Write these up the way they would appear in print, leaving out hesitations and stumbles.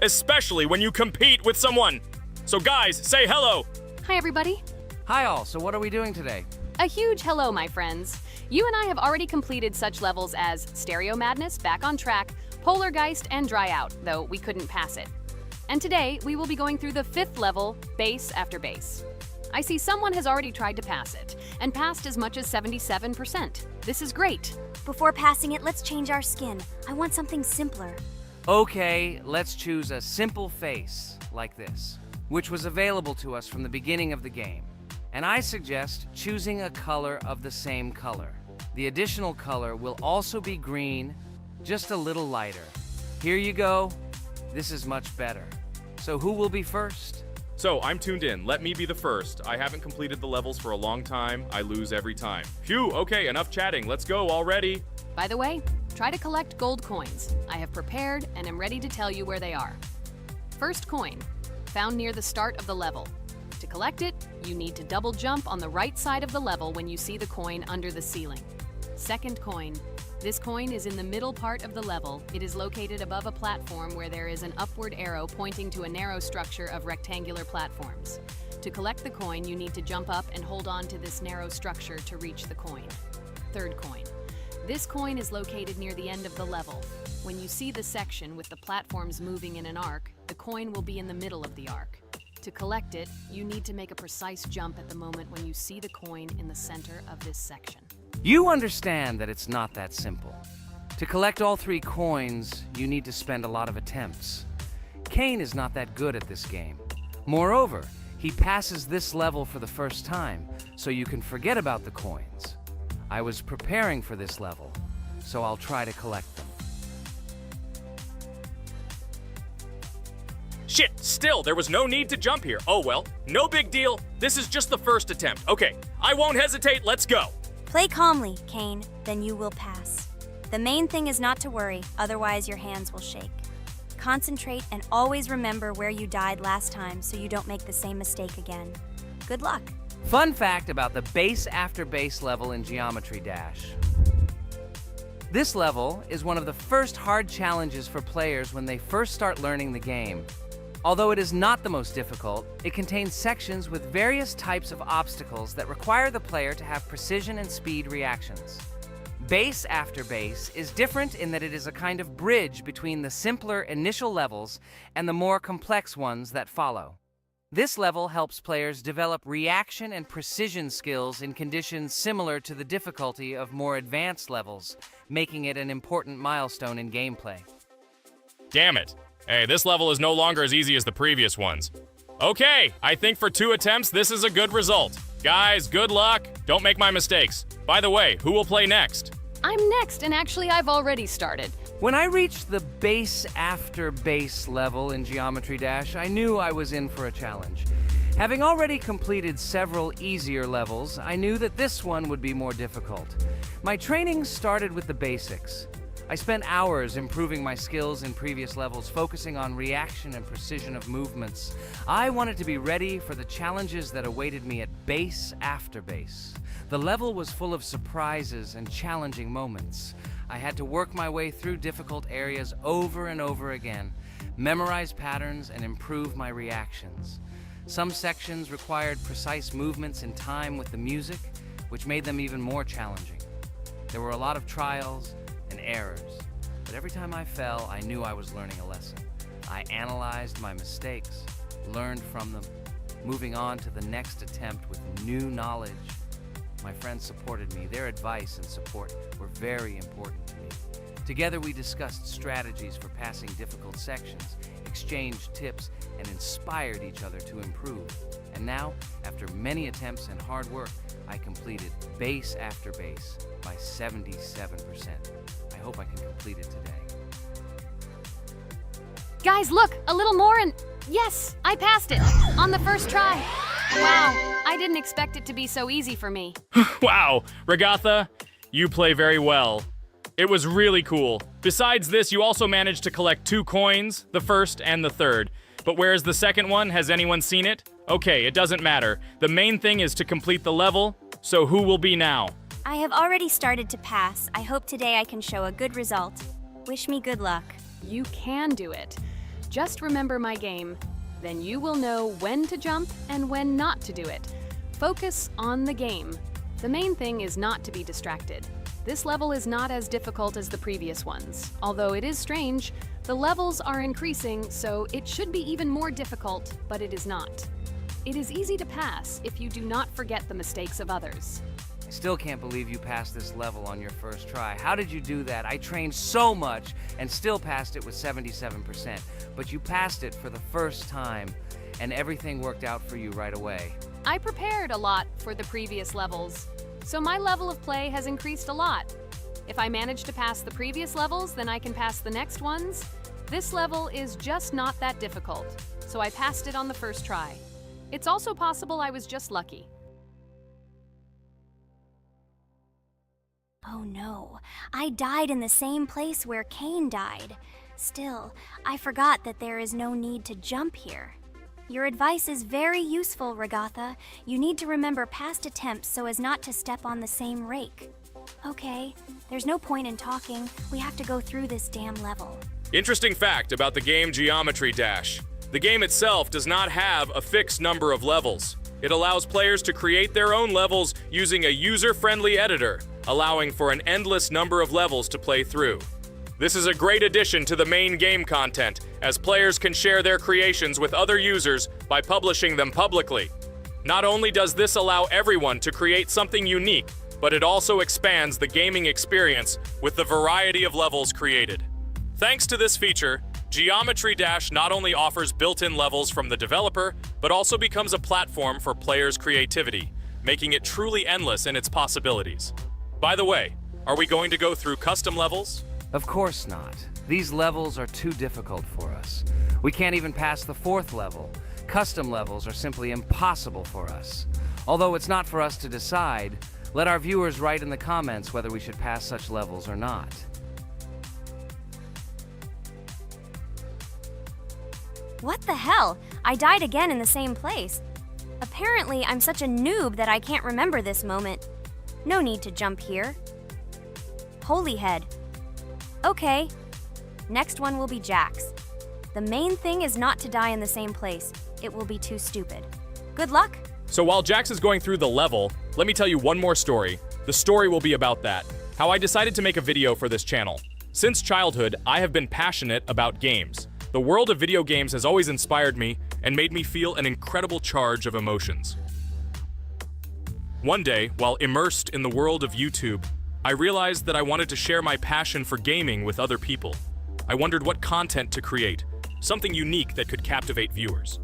especially when you compete with someone. So guys, say hello. Hi, everybody. Hi all, so what are we doing today? A huge hello, my friends. You and I have already completed such levels as Stereo Madness, Back on Track, Polargeist, and Dry Out, though we couldn't pass it. And today, we will be going through the 5th level, Base After Base. I see someone has already tried to pass it, and passed as much as 77%. This is great. Before passing it, let's change our skin. I want something simpler. Okay, let's choose a simple face, like this, which was available to us from the beginning of the game. And I suggest choosing a color of the same color. The additional color will also be green, just a little lighter. Here you go. This is much better. So who will be first? So I'm tuned in. Let me be the first. I haven't completed the levels for a long time. I lose every time. Phew, okay, enough chatting. Let's go already. By the way, try to collect gold coins. I have prepared and am ready to tell you where they are. First coin, found near the start of the level. To collect it, you need to double jump on the right side of the level when you see the coin under the ceiling. Second coin. This coin is in the middle part of the level. It is located above a platform where there is an upward arrow pointing to a narrow structure of rectangular platforms. To collect the coin, you need to jump up and hold on to this narrow structure to reach the coin. Third coin. This coin is located near the end of the level. When you see the section with the platforms moving in an arc, the coin will be in the middle of the arc. To collect it, you need to make a precise jump at the moment when you see the coin in the center of this section. You understand that it's not that simple. To collect all 3 coins, you need to spend a lot of attempts. Kane is not that good at this game. Moreover, he passes this level for the first time, so you can forget about the coins. I was preparing for this level, so I'll try to collect them. Shit, still, there was no need to jump here. Oh well, no big deal. This is just the first attempt. Okay, I won't hesitate, let's go. Play calmly, Kane, then you will pass. The main thing is not to worry, otherwise your hands will shake. Concentrate and always remember where you died last time so you don't make the same mistake again. Good luck. Fun fact about the Base After Base level in Geometry Dash. This level is one of the first hard challenges for players when they first start learning the game. Although it is not the most difficult, it contains sections with various types of obstacles that require the player to have precision and speed reactions. Base After Base is different in that it is a kind of bridge between the simpler initial levels and the more complex ones that follow. This level helps players develop reaction and precision skills in conditions similar to the difficulty of more advanced levels, making it an important milestone in gameplay. Damn it. Hey, this level is no longer as easy as the previous ones. Okay, I think for 2 attempts, this is a good result. Guys, good luck. Don't make my mistakes. By the way, who will play next? I'm next, and actually I've already started. When I reached the Base After Base level in Geometry Dash, I knew I was in for a challenge. Having already completed several easier levels, I knew that this one would be more difficult. My training started with the basics. I spent hours improving my skills in previous levels, focusing on reaction and precision of movements. I wanted to be ready for the challenges that awaited me at Base After Base. The level was full of surprises and challenging moments. I had to work my way through difficult areas over and over again, memorize patterns, and improve my reactions. Some sections required precise movements in time with the music, which made them even more challenging. There were a lot of trials and errors, but every time I fell, I knew I was learning a lesson. I analyzed my mistakes, learned from them, moving on to the next attempt with new knowledge. My friends supported me. Their advice and support were very important to me. Together we discussed strategies for passing difficult sections, exchanged tips, and inspired each other to improve. And now, after many attempts and hard work, I completed Base After Base by 77%. I hope I can complete it today. Guys, look, a little more and yes, I passed it on the first try. Wow, I didn't expect it to be so easy for me. Wow, Regatha, you play very well. It was really cool. Besides this, you also managed to collect 2 coins, the first and the third. But where's the second one? Has anyone seen it? Okay, it doesn't matter. The main thing is to complete the level, so who will be now? I have already started to pass. I hope today I can show a good result. Wish me good luck. You can do it. Just remember my game. Then you will know when to jump and when not to do it. Focus on the game. The main thing is not to be distracted. This level is not as difficult as the previous ones. Although it is strange, the levels are increasing, so it should be even more difficult, but it is not. It is easy to pass if you do not forget the mistakes of others. I still can't believe you passed this level on your first try. How did you do that? I trained so much and still passed it with 77%. But you passed it for the first time, and everything worked out for you right away. I prepared a lot for the previous levels, so my level of play has increased a lot. If I manage to pass the previous levels, then I can pass the next ones. This level is just not that difficult, so I passed it on the first try. It's also possible I was just lucky. Oh no, I died in the same place where Cain died. Still, I forgot that there is no need to jump here. Your advice is very useful, Regatha. You need to remember past attempts so as not to step on the same rake. Okay, there's no point in talking. We have to go through this damn level. Interesting fact about the game Geometry Dash. The game itself does not have a fixed number of levels. It allows players to create their own levels using a user-friendly editor, allowing for an endless number of levels to play through. This is a great addition to the main game content, as players can share their creations with other users by publishing them publicly. Not only does this allow everyone to create something unique, but it also expands the gaming experience with the variety of levels created. Thanks to this feature, Geometry Dash not only offers built-in levels from the developer, but also becomes a platform for players' creativity, making it truly endless in its possibilities. By the way, are we going to go through custom levels? Of course not. These levels are too difficult for us. We can't even pass the 4th level. Custom levels are simply impossible for us. Although it's not for us to decide, let our viewers write in the comments whether we should pass such levels or not. What the hell? I died again in the same place. Apparently, I'm such a noob that I can't remember this moment. No need to jump here. Holy head. Okay. Next one will be Jax. The main thing is not to die in the same place. It will be too stupid. Good luck. So while Jax is going through the level, let me tell you one more story. The story will be about that. How I decided to make a video for this channel. Since childhood, I have been passionate about games. The world of video games has always inspired me and made me feel an incredible charge of emotions. One day, while immersed in the world of YouTube, I realized that I wanted to share my passion for gaming with other people. I wondered what content to create, something unique that could captivate viewers.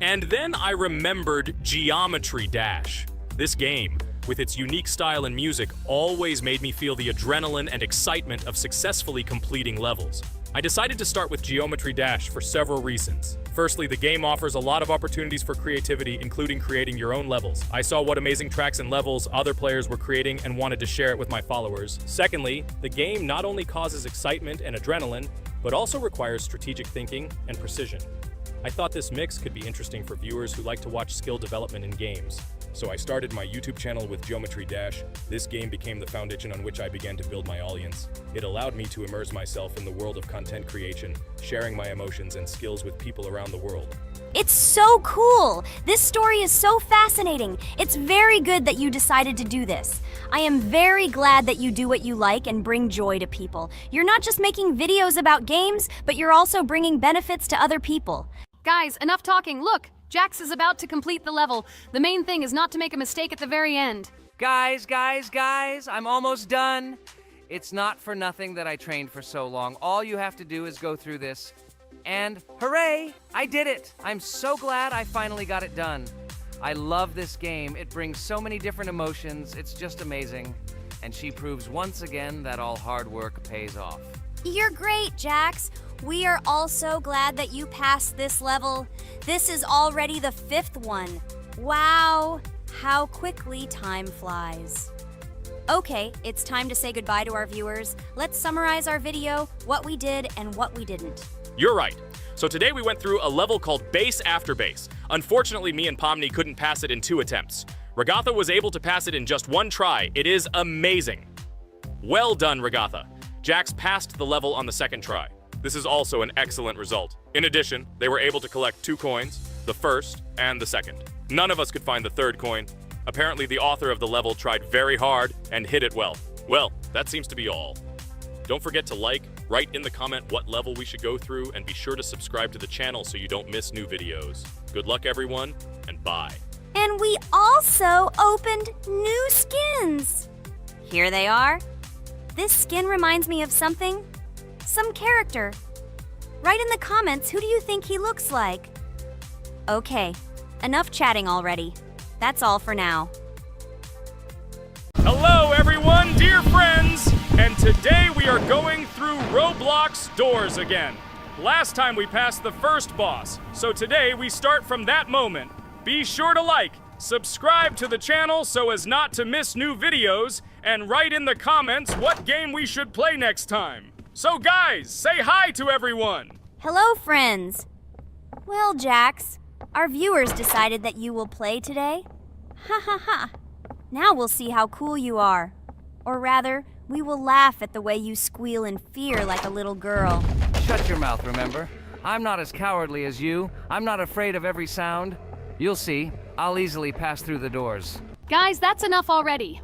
And then I remembered Geometry Dash. This game, with its unique style and music, always made me feel the adrenaline and excitement of successfully completing levels. I decided to start with Geometry Dash for several reasons. Firstly, the game offers a lot of opportunities for creativity, including creating your own levels. I saw what amazing tracks and levels other players were creating and wanted to share it with my followers. Secondly, the game not only causes excitement and adrenaline, but also requires strategic thinking and precision. I thought this mix could be interesting for viewers who like to watch skill development in games. So I started my YouTube channel with Geometry Dash. This game became the foundation on which I began to build my audience. It allowed me to immerse myself in the world of content creation, sharing my emotions and skills with people around the world. It's so cool! This story is so fascinating. It's very good that you decided to do this. I am very glad that you do what you like and bring joy to people. You're not just making videos about games, but you're also bringing benefits to other people. Guys, enough talking. Look, Jax is about to complete the level. The main thing is not to make a mistake at the very end. Guys, I'm almost done. It's not for nothing that I trained for so long. All you have to do is go through this. And hooray, I did it. I'm so glad I finally got it done. I love this game. It brings so many different emotions. It's just amazing. And she proves once again that all hard work pays off. You're great, Jax. We are all so glad that you passed this level. This is already the 5th one. Wow, how quickly time flies. Okay, it's time to say goodbye to our viewers. Let's summarize our video, what we did and what we didn't. You're right. So today we went through a level called Base After Base. Unfortunately, me and Pomni couldn't pass it in 2 attempts. Regatha was able to pass it in just 1 try. It is amazing. Well done, Regatha. Jax passed the level on the 2nd try. This is also an excellent result. In addition, they were able to collect 2 coins, the first and the second. None of us could find the third coin. Apparently, the author of the level tried very hard and hit it well. Well, that seems to be all. Don't forget to like, write in the comment what level we should go through, and be sure to subscribe to the channel so you don't miss new videos. Good luck, everyone, and bye. And we also opened new skins. Here they are. This skin reminds me of something. Some character. Write in the comments, who do you think he looks like? Okay, enough chatting already. That's all for now. Hello, everyone, dear friends! And today we are going through Roblox doors again. Last time we passed the first boss, so today we start from that moment. Be sure to like, subscribe to the channel so as not to miss new videos, and write in the comments what game we should play next time. So guys, say hi to everyone! Hello, friends. Well, Jax, our viewers decided that you will play today. Ha ha ha. Now we'll see how cool you are. Or rather, we will laugh at the way you squeal in fear like a little girl. Shut your mouth, remember? I'm not as cowardly as you. I'm not afraid of every sound. You'll see. I'll easily pass through the doors. Guys, that's enough already.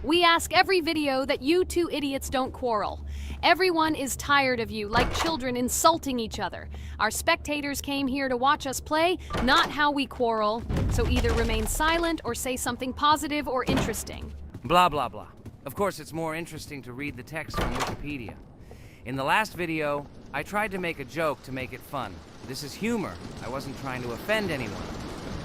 We ask every video that you two idiots don't quarrel. Everyone is tired of you, like children insulting each other. Our spectators came here to watch us play, not how we quarrel. So either remain silent or say something positive or interesting. Blah, blah, blah. Of course, it's more interesting to read the text from Wikipedia. In the last video, I tried to make a joke to make it fun. This is humor. I wasn't trying to offend anyone.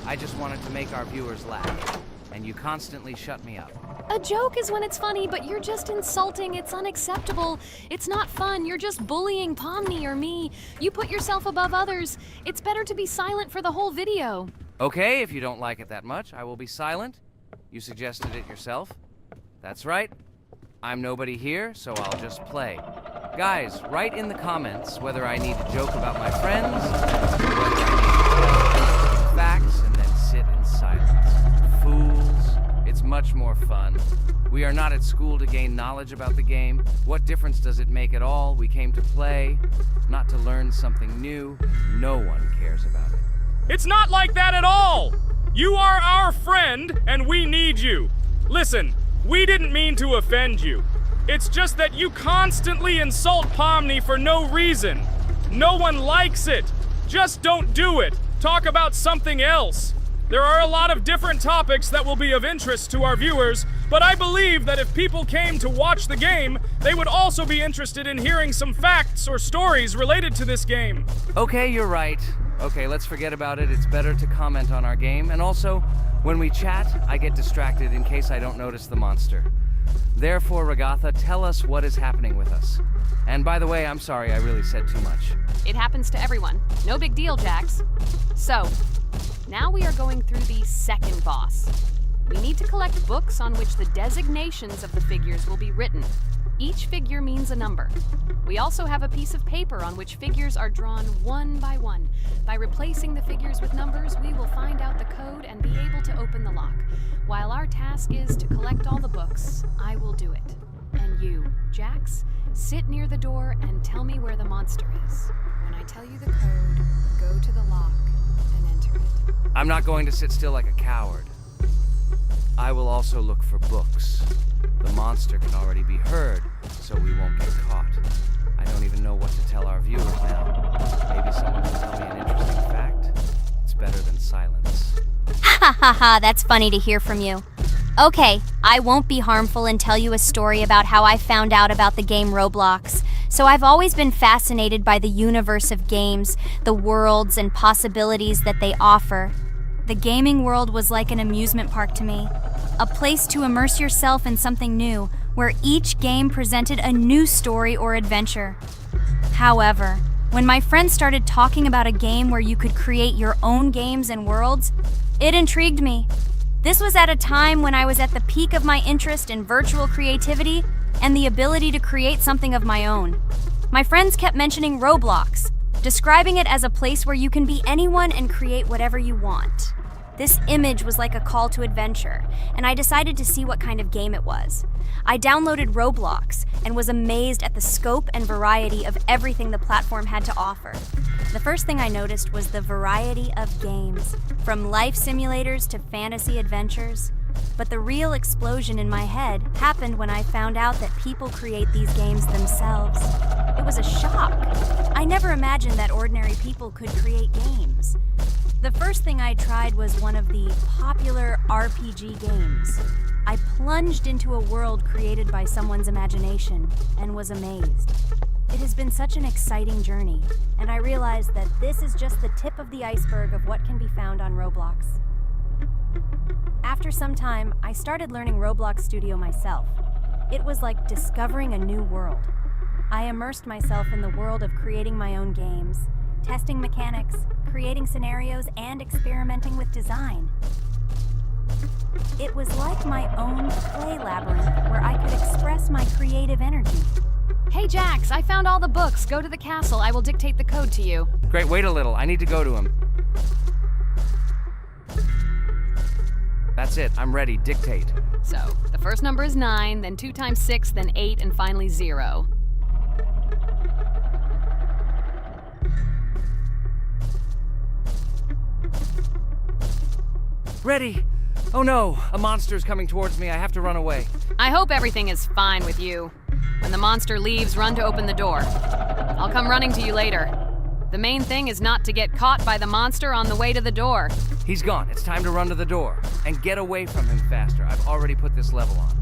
I just wanted to make our viewers laugh. And you constantly shut me up. A joke is when it's funny, but you're just insulting. It's unacceptable. It's not fun. You're just bullying Pomni or me. You put yourself above others. It's better to be silent for the whole video. Okay, if you don't like it that much, I will be silent. You suggested it yourself. That's right. I'm nobody here, so I'll just play. Guys, write in the comments whether I need to joke about my friends, or whether I need to facts and then sit in silence. Fools. It's much more fun. We are not at school to gain knowledge about the game. What difference does it make at all? We came to play, not to learn something new. No one cares about it. It's not like that at all! You are our friend, and we need you. Listen, we didn't mean to offend you. It's just that you constantly insult Pomni for no reason. No one likes it. Just don't do it. Talk about something else. There are a lot of different topics that will be of interest to our viewers, but I believe that if people came to watch the game, they would also be interested in hearing some facts or stories related to this game. Okay, you're right. Okay, let's forget about it. It's better to comment on our game. And also, when we chat, I get distracted in case I don't notice the monster. Therefore, Ragatha, tell us what is happening with us. And by the way, I'm sorry I really said too much. It happens to everyone. No big deal, Jax. So, now we are going through the second boss. We need to collect books on which the designations of the figures will be written. Each figure means a number. We also have a piece of paper on which figures are drawn one by one. By replacing the figures with numbers, we will find out the code and be able to open the lock. While our task is to collect all the books, I will do it. And you, Jax, sit near the door and tell me where the monster is. When I tell you the code, go to the lock and enter it. I'm not going to sit still like a coward. I will also look for books. The monster can already be heard, so we won't get caught. I don't even know what to tell our viewers now. Maybe someone will tell me an interesting fact. It's better than silence. Ha ha ha, that's funny to hear from you. Okay, I won't be harmful and tell you a story about how I found out about the game Roblox. So I've always been fascinated by the universe of games, the worlds and possibilities that they offer. The gaming world was like an amusement park to me. A place to immerse yourself in something new, where each game presented a new story or adventure. However, when my friends started talking about a game where you could create your own games and worlds, it intrigued me. This was at a time when I was at the peak of my interest in virtual creativity and the ability to create something of my own. My friends kept mentioning Roblox, describing it as a place where you can be anyone and create whatever you want. This image was like a call to adventure, and I decided to see what kind of game it was. I downloaded Roblox and was amazed at the scope and variety of everything the platform had to offer. The first thing I noticed was the variety of games, from life simulators to fantasy adventures. But the real explosion in my head happened when I found out that people create these games themselves. It was a shock. I never imagined that ordinary people could create games. The first thing I tried was one of the popular RPG games. I plunged into a world created by someone's imagination and was amazed. It has been such an exciting journey, and I realized that this is just the tip of the iceberg of what can be found on Roblox. After some time, I started learning Roblox Studio myself. It was like discovering a new world. I immersed myself in the world of creating my own games, testing mechanics, creating scenarios, and experimenting with design. It was like my own play labyrinth where I could express my creative energy. Hey Jax, I found all the books. Go to the castle. I will dictate the code to you. Great, wait a little. I need to go to him. That's it. I'm ready. Dictate. So, the first number is 9, then 2 times 6, then 8, and finally 0. Ready! Oh no! A monster's coming towards me. I have to run away. I hope everything is fine with you. When the monster leaves, run to open the door. I'll come running to you later. The main thing is not to get caught by the monster on the way to the door. He's gone. It's time to run to the door. And get away from him faster. I've already put this level on.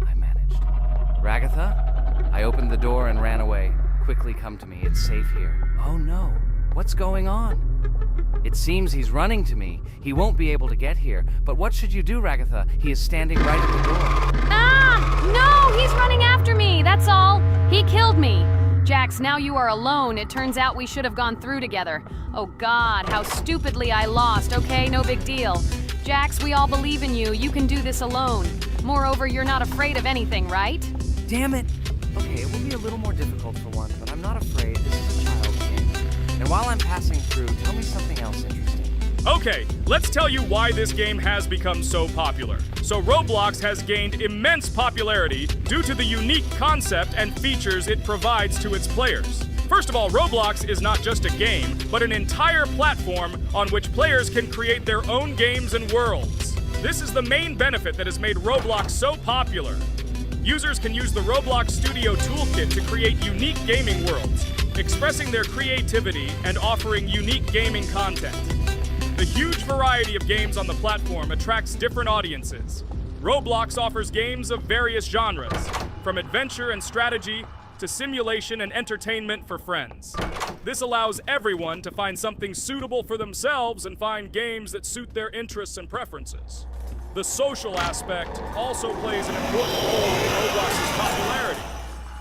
I managed. Ragatha? I opened the door and ran away. Quickly come to me. It's safe here. Oh no. What's going on? It seems he's running to me. He won't be able to get here. But what should you do, Ragatha? He is standing right at the door. Ah! No! He's running after me! That's all! He killed me! Jax, now you are alone. It turns out we should have gone through together. Oh God, how stupidly I lost. Okay, no big deal. Jax, we all believe in you. You can do this alone. Moreover, you're not afraid of anything, right? Damn it! Okay, it will be a little more difficult for one, but I'm not afraid. This is a child's game. And while I'm passing through, tell me something else interesting. Okay, let's tell you why this game has become so popular. So Roblox has gained immense popularity due to the unique concept and features it provides to its players. First of all, Roblox is not just a game, but an entire platform on which players can create their own games and worlds. This is the main benefit that has made Roblox so popular. Users can use the Roblox Studio Toolkit to create unique gaming worlds, expressing their creativity and offering unique gaming content. The huge variety of games on the platform attracts different audiences. Roblox offers games of various genres, from adventure and strategy to simulation and entertainment for friends. This allows everyone to find something suitable for themselves and find games that suit their interests and preferences. The social aspect also plays an important role in Roblox's popularity.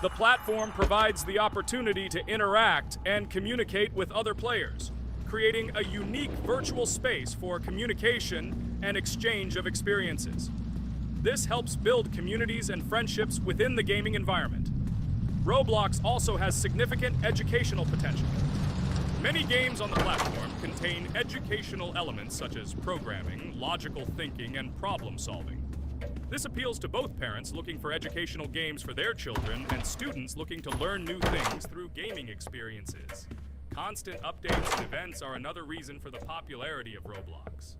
The platform provides the opportunity to interact and communicate with other players, creating a unique virtual space for communication and exchange of experiences. This helps build communities and friendships within the gaming environment. Roblox also has significant educational potential. Many games on the platform contain educational elements such as programming, logical thinking, and problem solving. This appeals to both parents looking for educational games for their children and students looking to learn new things through gaming experiences. Constant updates and events are another reason for the popularity of Roblox.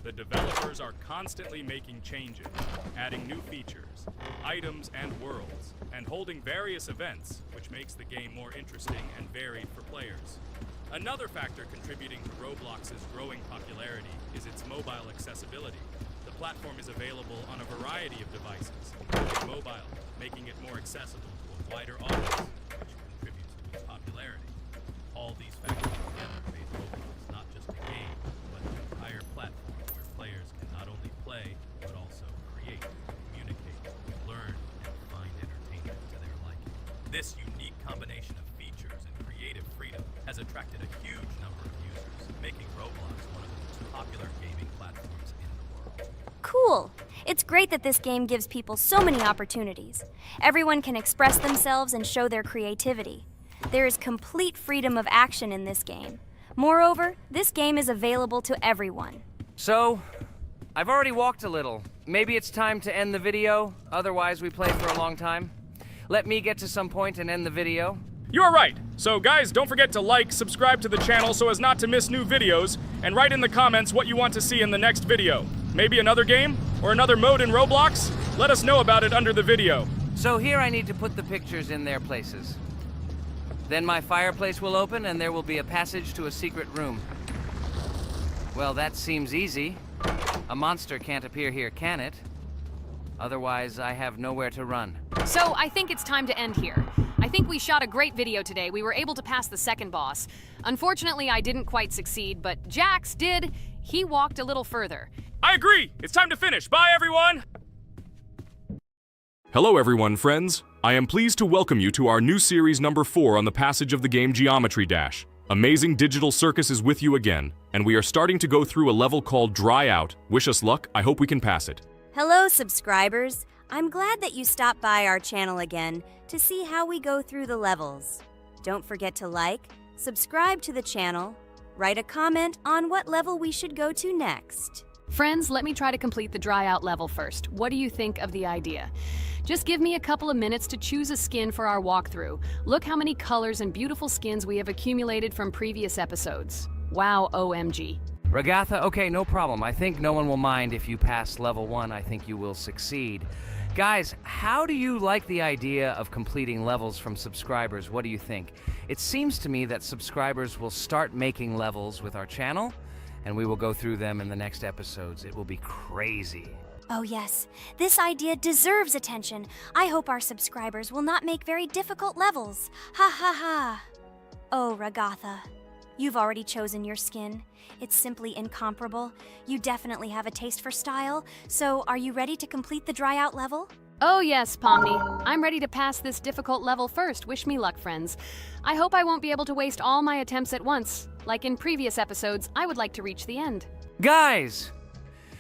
The developers are constantly making changes, adding new features, items, and worlds, and holding various events, which makes the game more interesting and varied for players. Another factor contributing to Roblox's growing popularity is its mobile accessibility. The platform is available on a variety of devices, including mobile, making it more accessible to a wider audience, which contributes to its popularity. All these factors together make Roblox not just a game, but an entire platform where players can not only play, but also create, communicate, learn, and find entertainment to their liking. This unique combination of features and creative freedom has attracted a huge number of users, making Roblox one of the most popular gaming platforms in the world. Cool! It's great that this game gives people so many opportunities. Everyone can express themselves and show their creativity. There is complete freedom of action in this game. Moreover, this game is available to everyone. So, I've already walked a little. Maybe it's time to end the video, otherwise we play for a long time. Let me get to some point and end the video. You are right. So guys, don't forget to like, subscribe to the channel so as not to miss new videos, and write in the comments what you want to see in the next video. Maybe another game? Or another mode in Roblox? Let us know about it under the video. So here I need to put the pictures in their places. Then my fireplace will open and there will be a passage to a secret room. Well, that seems easy. A monster can't appear here, can it? Otherwise, I have nowhere to run. So I think it's time to end here. I think we shot a great video today. We were able to pass the second boss. Unfortunately, I didn't quite succeed, but Jax did. He walked a little further. I agree! It's time to finish. Bye, everyone! Hello, everyone, friends. I am pleased to welcome you to our new series number 4 on the passage of the game Geometry Dash. Amazing Digital Circus is with you again, and we are starting to go through a level called Dry Out. Wish us luck. I hope we can pass it. Hello, subscribers. I'm glad that you stopped by our channel again to see how we go through the levels. Don't forget to like, subscribe to the channel, write a comment on what level we should go to next. Friends, let me try to complete the dry out level first. What do you think of the idea? Just give me a couple of minutes to choose a skin for our walkthrough. Look how many colors and beautiful skins we have accumulated from previous episodes. Wow, OMG. Ragatha, okay, no problem. I think no one will mind if you pass level 1. I think you will succeed. Guys, how do you like the idea of completing levels from subscribers? What do you think? It seems to me that subscribers will start making levels with our channel, and we will go through them in the next episodes. It will be crazy. Oh yes, this idea deserves attention. I hope our subscribers will not make very difficult levels. Ha ha ha. Oh, Ragatha, you've already chosen your skin. It's simply incomparable. You definitely have a taste for style. So, are you ready to complete the dry out level? Oh yes, Pomni. I'm ready to pass this difficult level first. Wish me luck, friends. I hope I won't be able to waste all my attempts at once. Like in previous episodes, I would like to reach the end. Guys!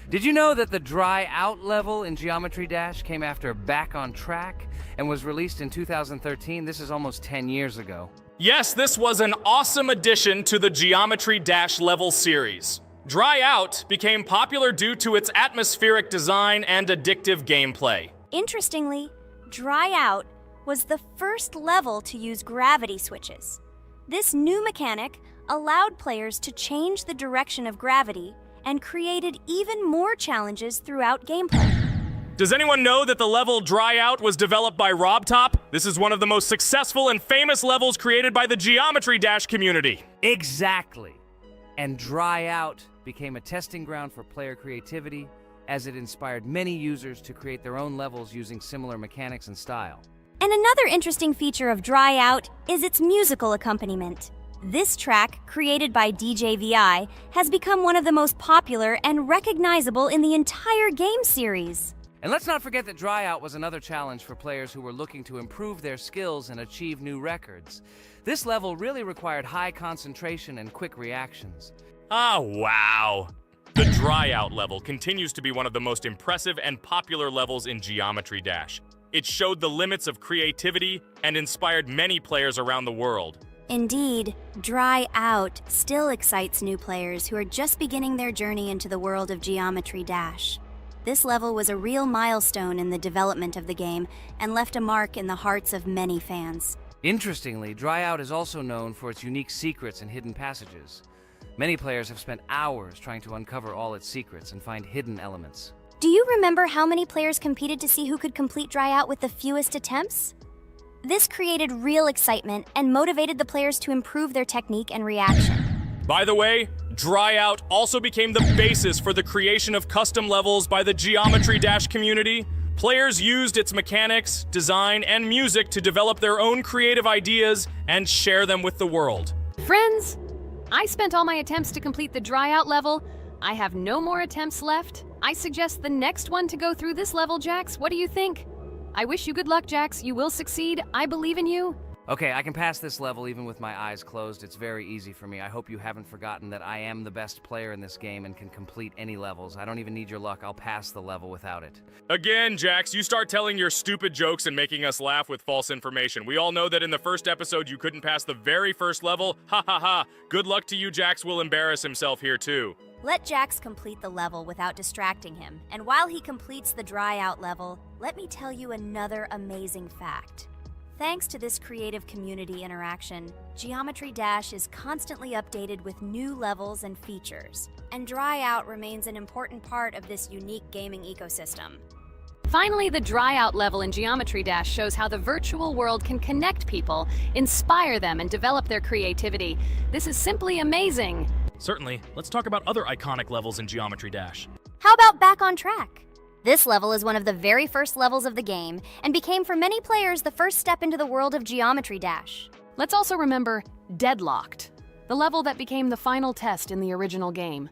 Did you know that the Dry Out level in Geometry Dash came after Back on Track and was released in 2013? This is almost 10 years ago. Yes, this was an awesome addition to the Geometry Dash level series. Dry Out became popular due to its atmospheric design and addictive gameplay. Interestingly, Dry Out was the first level to use gravity switches. This new mechanic allowed players to change the direction of gravity and created even more challenges throughout gameplay. Does anyone know that the level Dry Out was developed by RobTop? This is one of the most successful and famous levels created by the Geometry Dash community. Exactly. And Dry Out became a testing ground for player creativity, as it inspired many users to create their own levels using similar mechanics and style. And another interesting feature of Dry Out is its musical accompaniment. This track, created by DJ VI, has become one of the most popular and recognizable in the entire game series. And let's not forget that Dry Out was another challenge for players who were looking to improve their skills and achieve new records. This level really required high concentration and quick reactions. Ah, wow. The Dry Out level continues to be one of the most impressive and popular levels in Geometry Dash. It showed the limits of creativity and inspired many players around the world. Indeed, Dry Out still excites new players who are just beginning their journey into the world of Geometry Dash. This level was a real milestone in the development of the game and left a mark in the hearts of many fans. Interestingly, Dry Out is also known for its unique secrets and hidden passages. Many players have spent hours trying to uncover all its secrets and find hidden elements. Do you remember how many players competed to see who could complete Dry Out with the fewest attempts? This created real excitement and motivated the players to improve their technique and reaction. By the way, Dry Out also became the basis for the creation of custom levels by the Geometry Dash community. Players used its mechanics, design, and music to develop their own creative ideas and share them with the world. Friends, I spent all my attempts to complete the Dry Out level. I have no more attempts left. I suggest the next one to go through this level, Jax. What do you think? I wish you good luck, Jax. You will succeed. I believe in you. Okay, I can pass this level even with my eyes closed. It's very easy for me. I hope you haven't forgotten that I am the best player in this game and can complete any levels. I don't even need your luck. I'll pass the level without it. Again, Jax, you start telling your stupid jokes and making us laugh with false information. We all know that in the first episode you couldn't pass the very first level. Ha ha ha. Good luck to you, Jax will embarrass himself here too. Let Jax complete the level without distracting him. And while he completes the dry out level, let me tell you another amazing fact. Thanks to this creative community interaction, Geometry Dash is constantly updated with new levels and features, and Dry Out remains an important part of this unique gaming ecosystem. Finally, the Dry Out level in Geometry Dash shows how the virtual world can connect people, inspire them, and develop their creativity. This is simply amazing. Certainly. Let's talk about other iconic levels in Geometry Dash. How about Back on Track? This level is one of the very first levels of the game, and became for many players the first step into the world of Geometry Dash. Let's also remember Deadlocked, the level that became the final test in the original game.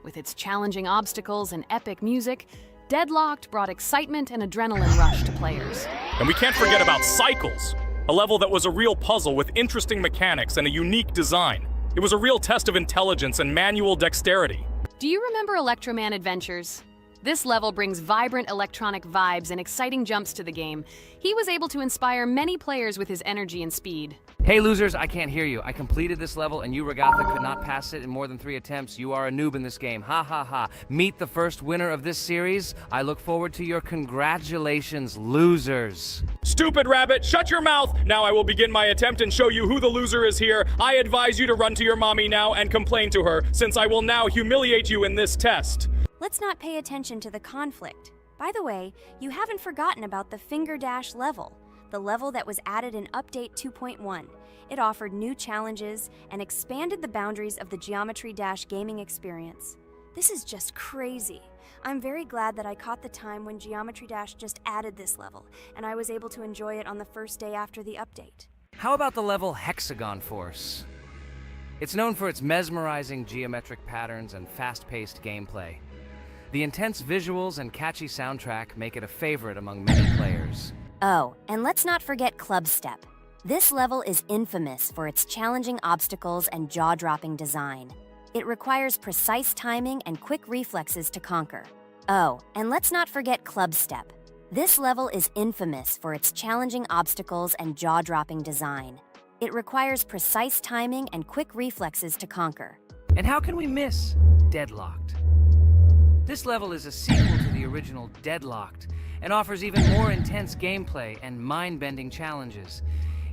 With its challenging obstacles and epic music, Deadlocked brought excitement and adrenaline rush to players. And we can't forget about Cycles, a level that was a real puzzle with interesting mechanics and a unique design. It was a real test of intelligence and manual dexterity. Do you remember Electroman Adventures? This level brings vibrant electronic vibes and exciting jumps to the game. He was able to inspire many players with his energy and speed. Hey losers, I can't hear you. I completed this level and you, Regatha, could not pass it in more than 3 attempts. You are a noob in this game. Ha ha ha. Meet the first winner of this series. I look forward to your congratulations, losers. Stupid rabbit, shut your mouth! Now I will begin my attempt and show you who the loser is here. I advise you to run to your mommy now and complain to her, since I will now humiliate you in this test. Let's not pay attention to the conflict. By the way, you haven't forgotten about the Finger Dash level, the level that was added in Update 2.1. It offered new challenges and expanded the boundaries of the Geometry Dash gaming experience. This is just crazy. I'm very glad that I caught the time when Geometry Dash just added this level, and I was able to enjoy it on the first day after the update. How about the level Hexagon Force? It's known for its mesmerizing geometric patterns and fast-paced gameplay. The intense visuals and catchy soundtrack make it a favorite among many players. Oh, and let's not forget Club Step. This level is infamous for its challenging obstacles and jaw-dropping design. It requires precise timing and quick reflexes to conquer. Oh, and let's not forget Club Step. This level is infamous for its challenging obstacles and jaw-dropping design. It requires precise timing and quick reflexes to conquer. And how can we miss Deadlocked? This level is a sequel to the original Deadlocked and offers even more intense gameplay and mind-bending challenges.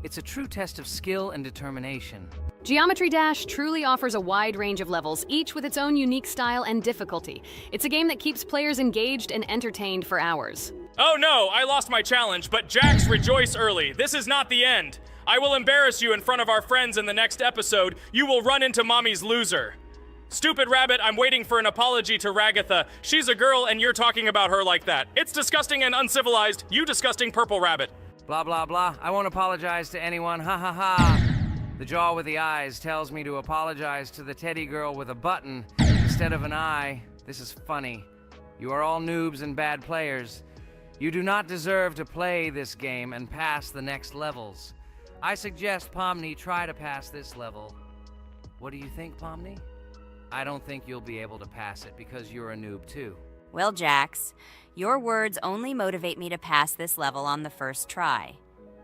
It's a true test of skill and determination. Geometry Dash truly offers a wide range of levels, each with its own unique style and difficulty. It's a game that keeps players engaged and entertained for hours. Oh no, I lost my challenge, but Jax, rejoice early. This is not the end. I will embarrass you in front of our friends in the next episode. You will run into mommy's loser. Stupid rabbit, I'm waiting for an apology to Ragatha. She's a girl and you're talking about her like that. It's disgusting and uncivilized, you disgusting purple rabbit. Blah, blah, blah. I won't apologize to anyone. Ha ha ha. The jaw with the eyes tells me to apologize to the teddy girl with a button instead of an eye. This is funny. You are all noobs and bad players. You do not deserve to play this game and pass the next levels. I suggest Pomni try to pass this level. What do you think, Pomni? I don't think you'll be able to pass it because you're a noob too. Well, Jax, your words only motivate me to pass this level on the first try,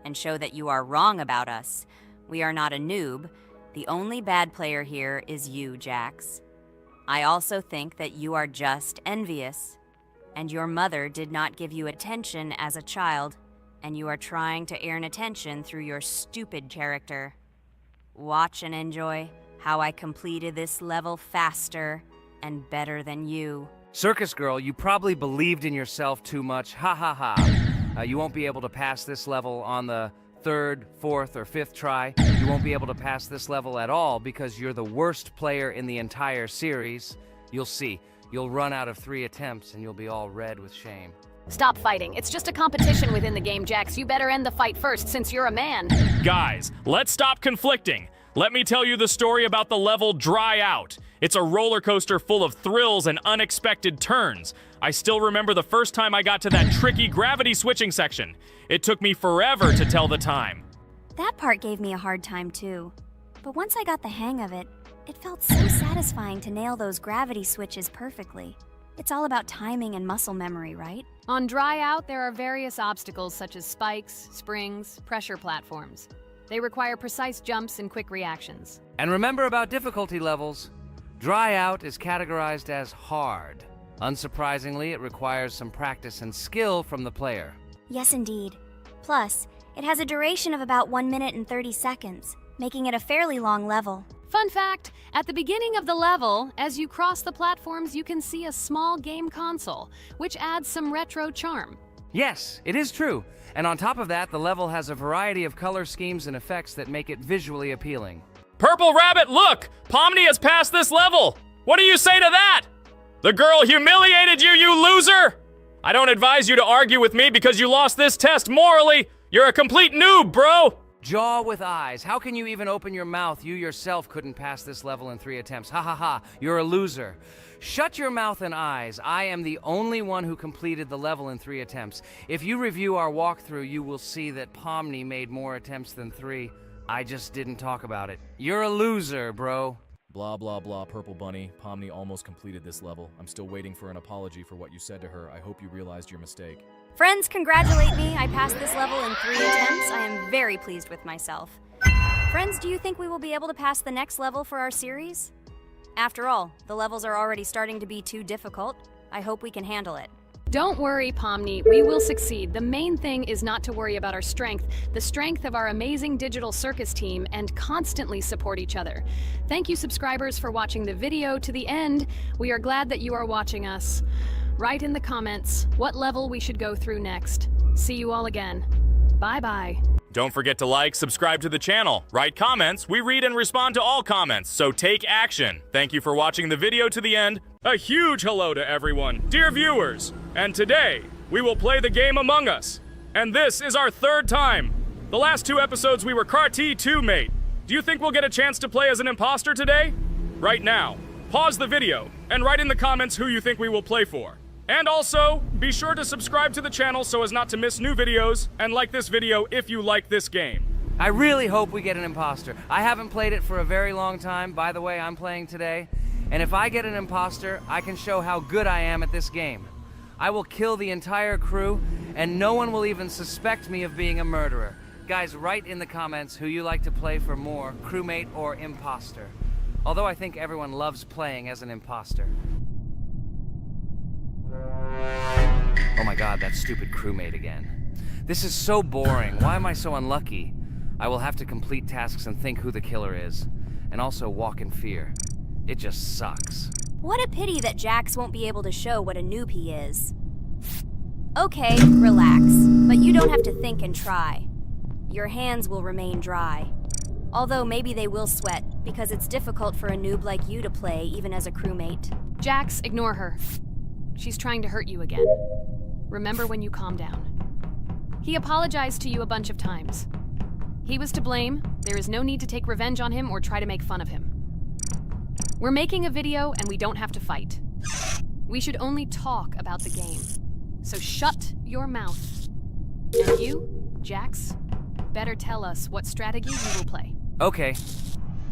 and show that you are wrong about us. We are not a noob. The only bad player here is you, Jax. I also think that you are just envious, and your mother did not give you attention as a child, and you are trying to earn attention through your stupid character. Watch and enjoy how I completed this level faster and better than you. Circus girl, you probably believed in yourself too much. Ha ha ha. You won't be able to pass this level on the 3rd, 4th, or 5th try. You won't be able to pass this level at all because you're the worst player in the entire series. You'll see. You'll run out of 3 attempts and you'll be all red with shame. Stop fighting. It's just a competition within the game, Jax. You better end the fight first since you're a man. Guys, let's stop conflicting. Let me tell you the story about the level Dry Out. It's a roller coaster full of thrills and unexpected turns. I still remember the first time I got to that tricky gravity switching section. It took me forever to tell the time. That part gave me a hard time too. But once I got the hang of it, it felt so satisfying to nail those gravity switches perfectly. It's all about timing and muscle memory, right? On Dry Out, there are various obstacles such as spikes, springs, pressure platforms. They require precise jumps and quick reactions. And remember about difficulty levels. Dry Out is categorized as hard. Unsurprisingly, it requires some practice and skill from the player. Yes, indeed. Plus, it has a duration of about 1 minute and 30 seconds, making it a fairly long level. Fun fact, at the beginning of the level, as you cross the platforms, you can see a small game console, which adds some retro charm. Yes, it is true. And on top of that, the level has a variety of color schemes and effects that make it visually appealing. Purple Rabbit, look! Pomni has passed this level! What do you say to that? The girl humiliated you, you loser! I don't advise you to argue with me because you lost this test morally. You're a complete noob, bro! Jaw with eyes. How can you even open your mouth? You yourself couldn't pass this level in 3 attempts. Ha ha ha. You're a loser. Shut your mouth and eyes. I am the only one who completed the level in 3 attempts. If you review our walkthrough, you will see that Pomni made more attempts than 3. I just didn't talk about it. You're a loser, bro. Blah, blah, blah, Purple Bunny. Pomni almost completed this level. I'm still waiting for an apology for what you said to her. I hope you realized your mistake. Friends, congratulate me. I passed this level in 3 attempts. I am very pleased with myself. Friends, do you think we will be able to pass the next level for our series? After all, the levels are already starting to be too difficult. I hope we can handle it. Don't worry, Pomni, we will succeed. The main thing is not to worry about our strength, the strength of our amazing digital circus team, and constantly support each other. Thank you, subscribers, for watching the video to the end. We are glad that you are watching us. Write in the comments what level we should go through next. See you all again. Bye-bye. Don't forget to like, subscribe to the channel, write comments. We read and respond to all comments, so take action. Thank you for watching the video to the end. A huge hello to everyone, dear viewers. And today, we will play the game Among Us. And this is our 3rd time. The last 2 episodes we were Carti 2 mate. Do you think we'll get a chance to play as an imposter today? Right now, pause the video and write in the comments who you think we will play for. And also, be sure to subscribe to the channel so as not to miss new videos, and like this video if you like this game. I really hope we get an imposter. I haven't played it for a very long time. By the way, I'm playing today. And if I get an imposter, I can show how good I am at this game. I will kill the entire crew, and no one will even suspect me of being a murderer. Guys, write in the comments who you like to play for more, crewmate or imposter. Although I think everyone loves playing as an imposter. Oh my god, that stupid crewmate again. This is so boring. Why am I so unlucky? I will have to complete tasks and think who the killer is. And also walk in fear. It just sucks. What a pity that Jax won't be able to show what a noob he is. Okay, relax. But you don't have to think and try. Your hands will remain dry. Although maybe they will sweat, because it's difficult for a noob like you to play, even as a crewmate. Jax, ignore her. She's trying to hurt you again. Remember when you calm down. He apologized to you a bunch of times. He was to blame. There is no need to take revenge on him or try to make fun of him. We're making a video and we don't have to fight. We should only talk about the game. So shut your mouth. And you, Jax, better tell us what strategy you will play. Okay,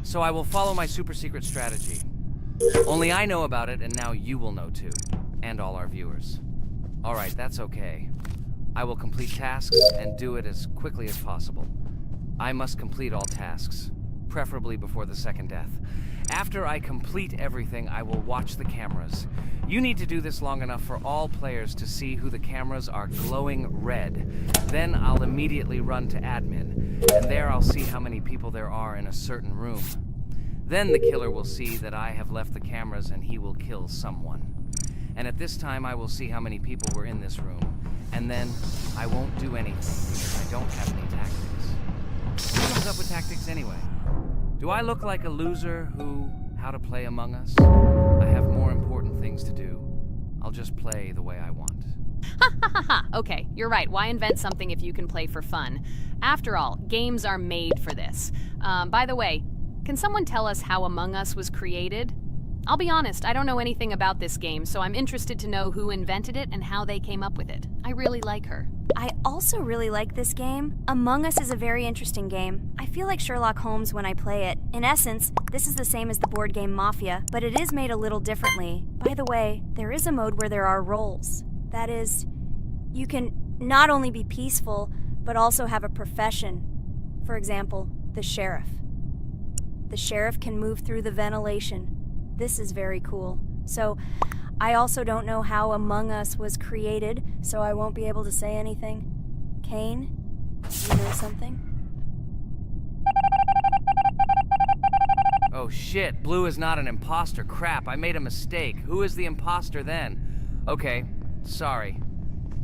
so I will follow my super secret strategy. Only I know about it, and now you will know too. And all our viewers. Alright, that's okay. I will complete tasks and do it as quickly as possible. I must complete all tasks, preferably before the second death. After I complete everything, I will watch the cameras. You need to do this long enough for all players to see who the cameras are glowing red. Then I'll immediately run to admin, and there I'll see how many people there are in a certain room. Then the killer will see that I have left the cameras and he will kill someone. And at this time I will see how many people were in this room. And then I won't do anything because I don't have any tactics. Who comes up with tactics anyway? Do I look like a loser who, how to play Among Us? I have more important things to do. I'll just play the way I want. Ha ha ha ha! Okay, you're right. Why invent something if you can play for fun? After all, games are made for this. By the way, can someone tell us how Among Us was created? I'll be honest, I don't know anything about this game, so I'm interested to know who invented it and how they came up with it. I really like her. I also really like this game. Among Us is a very interesting game. I feel like Sherlock Holmes when I play it. In essence, this is the same as the board game Mafia, but it is made a little differently. By the way, there is a mode where there are roles. That is, you can not only be peaceful, but also have a profession. For example, the sheriff. The sheriff can move through the ventilation. This is very cool. So, I also don't know how Among Us was created, so I won't be able to say anything. Kane, you know something? Oh shit, Blue is not an imposter. Crap, I made a mistake. Who is the imposter then? Okay, sorry.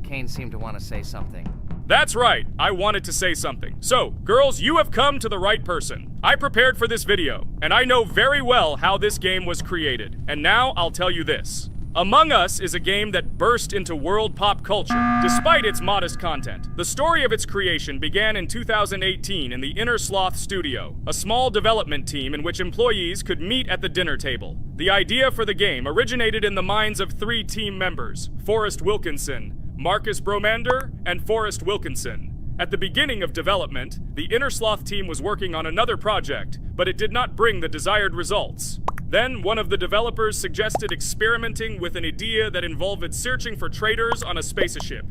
Kane seemed to want to say something. That's right, I wanted to say something. So, girls, you have come to the right person. I prepared for this video, and I know very well how this game was created. And now I'll tell you this. Among Us is a game that burst into world pop culture, despite its modest content. The story of its creation began in 2018 in the Inner Sloth Studio, a small development team in which employees could meet at the dinner table. The idea for the game originated in the minds of 3 team members, Forrest Wilkinson, Marcus Bromander, and Forrest Wilkinson. At the beginning of development, the Inner Sloth team was working on another project, but it did not bring the desired results. Then, one of the developers suggested experimenting with an idea that involved searching for traitors on a spaceship.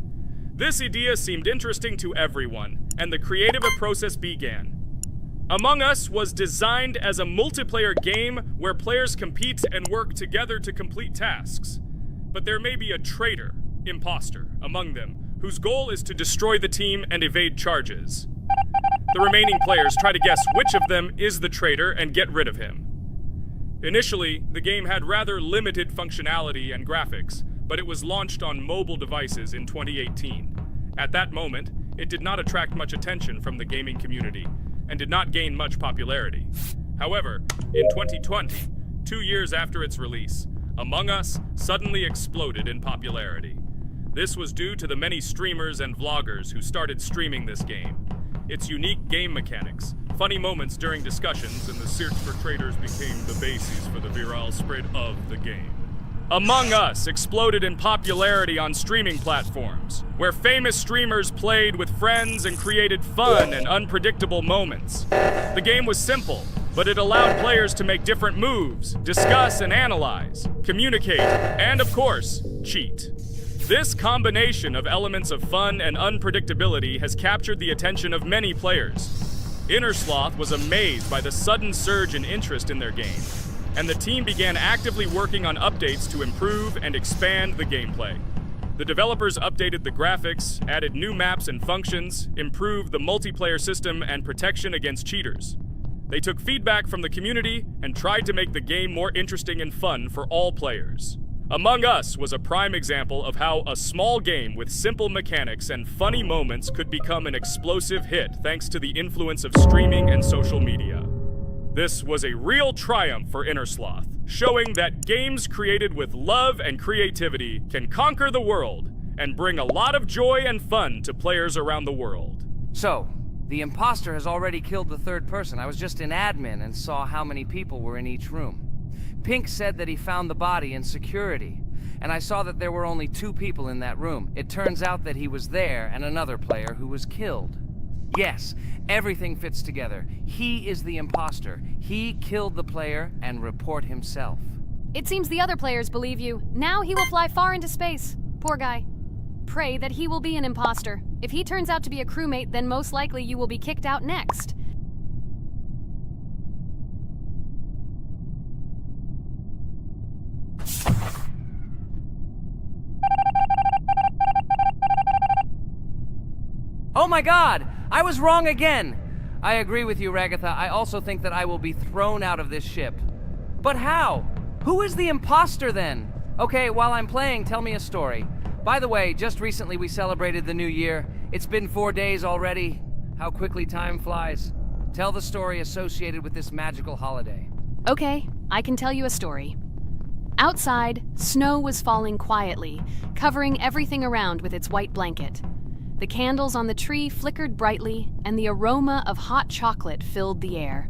This idea seemed interesting to everyone, and the creative process began. Among Us was designed as a multiplayer game where players compete and work together to complete tasks. But there may be a traitor, imposter, among them, whose goal is to destroy the team and evade charges. The remaining players try to guess which of them is the traitor and get rid of him. Initially, the game had rather limited functionality and graphics, but it was launched on mobile devices in 2018. At that moment, it did not attract much attention from the gaming community, and did not gain much popularity. However, in 2020, 2 years after its release, Among Us suddenly exploded in popularity. This was due to the many streamers and vloggers who started streaming this game. Its unique game mechanics, funny moments during discussions, and the search for traitors became the basis for the viral spread of the game. Among Us exploded in popularity on streaming platforms, where famous streamers played with friends and created fun and unpredictable moments. The game was simple, but it allowed players to make different moves, discuss and analyze, communicate, and of course, cheat. This combination of elements of fun and unpredictability has captured the attention of many players. Inner Sloth was amazed by the sudden surge in interest in their game, and the team began actively working on updates to improve and expand the gameplay. The developers updated the graphics, added new maps and functions, improved the multiplayer system and protection against cheaters. They took feedback from the community and tried to make the game more interesting and fun for all players. Among Us was a prime example of how a small game with simple mechanics and funny moments could become an explosive hit thanks to the influence of streaming and social media. This was a real triumph for Inner Sloth, showing that games created with love and creativity can conquer the world and bring a lot of joy and fun to players around the world. So, the imposter has already killed the third person. I was just in admin and saw how many people were in each room. Pink said that he found the body in security, and I saw that there were only 2 people in that room. It turns out that he was there and another player who was killed. Yes, everything fits together. He is the imposter. He killed the player and report himself. It seems the other players believe you. Now he will fly far into space. Poor guy. Pray that he will be an imposter. If he turns out to be a crewmate, then most likely you will be kicked out next. Oh my god! I was wrong again! I agree with you, Ragatha. I also think that I will be thrown out of this ship. But how? Who is the imposter then? Okay, while I'm playing, tell me a story. By the way, just recently we celebrated the new year. It's been 4 days already. How quickly time flies. Tell the story associated with this magical holiday. Okay, I can tell you a story. Outside, snow was falling quietly, covering everything around with its white blanket. The candles on the tree flickered brightly, and the aroma of hot chocolate filled the air.